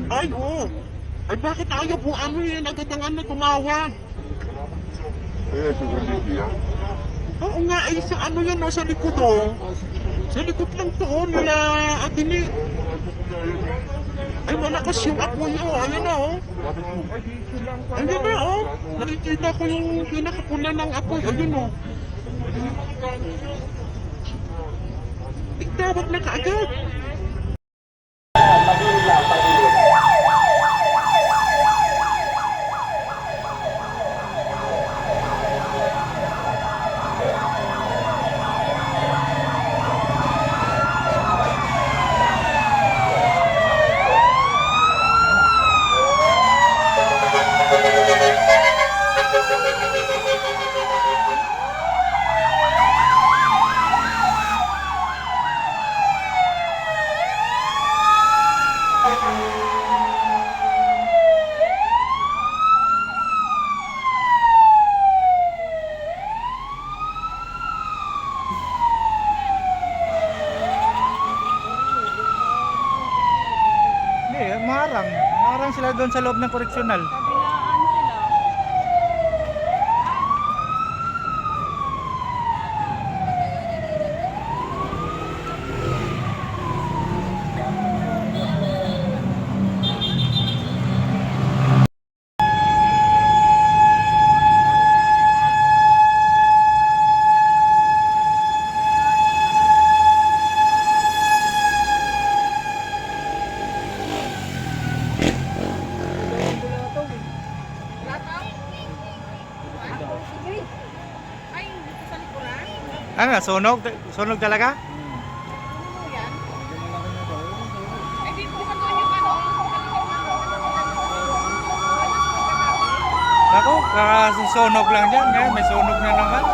Ay, oo. Ay, bakit ayaw po agad ang tumawag? Eh, siguro hindi yan. Oo nga, ay sa yan, sa likod, oh. Sa likod lang to, nila Adini. Ay, malakas yung apoy, oh. Ayan na, oh. Ayan na, oh. Nakikita ko yung pinakapula ng apoy. Ayun, oh. Tawag na kaagad. Marang sila doon sa loob ng koreksyonal. Kabilaan sila. Ay, dito sa likuran? Ano, sunog? Sunog talaga? Ano yan? Ay, dito ka doon yung Ako, kakasusunog lang dyan. Ngayon, may sunog na naman.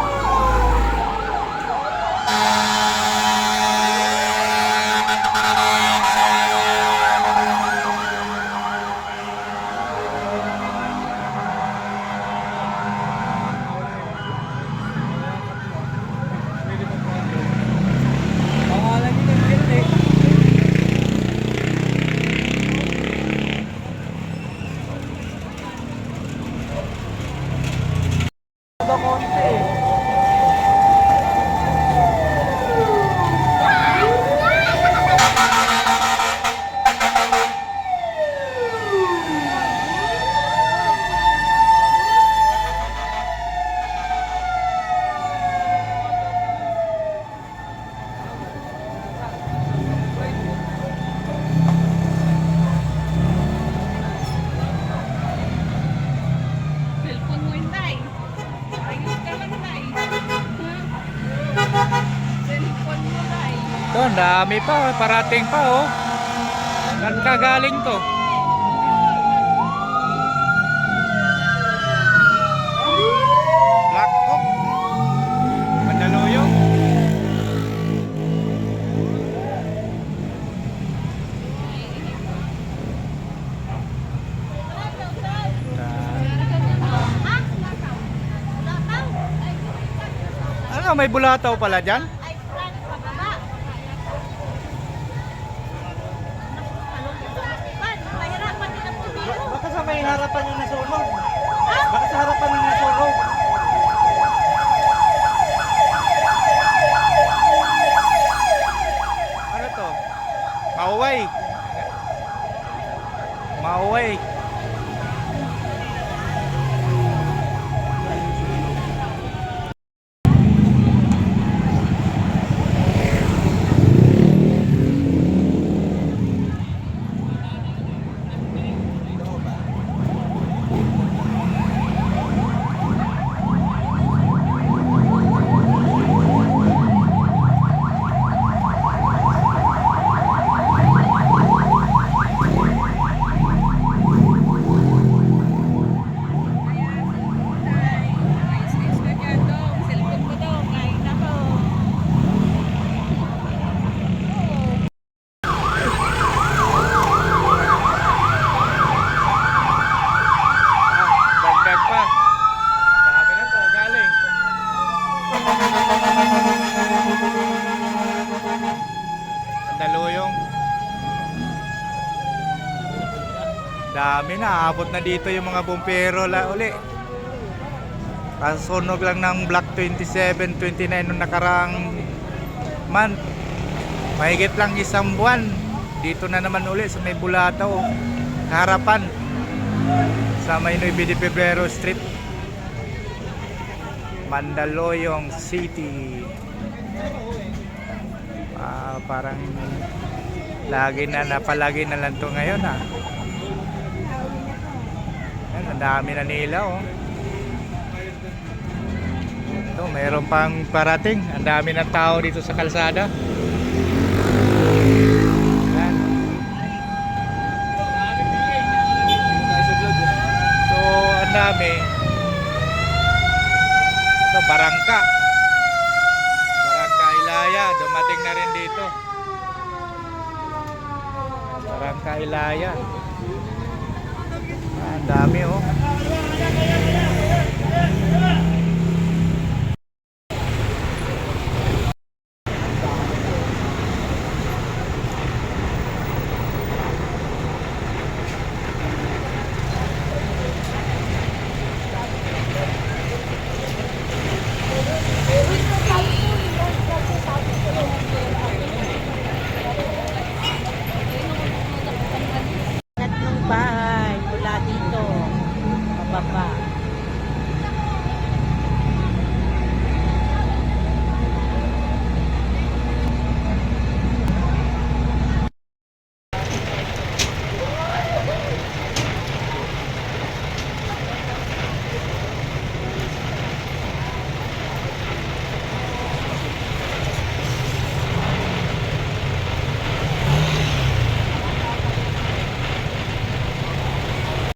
cellphone mo yun, Tay. Ayos ka lang, Tay. Cellphone mo, Tay. Ito, ang dami pa. Parating pa, oh. Saan ka galing to? Black Hawk. Mandaluyong. Ano, may bulataw pala dyan? Baka sa may harapan yung nasunog. Baka sa harapan yung nasunog. Ano to? Mauway. Mauway. Dami na, abot na dito yung mga bumpero la uli. Kasunog lang ng Block 27, 29 nung nakaraang month. Mahigit lang isang buwan. Dito na naman uli sa may Bulataw, harapan sa may 9 de Febrero Street, Mandaluyong City. Parang napalagi na lang to ngayon ah. Ayan, ang dami na nila oh. Ito, mayroon pang parating. Ang dami ng tao dito sa kalsada. Ayan. So, ang dami. Ito, Barangka Ilaya, dumating na rin dito. Barangka Ilaya. Ang dami oh. Ng bahay mula dito pababa.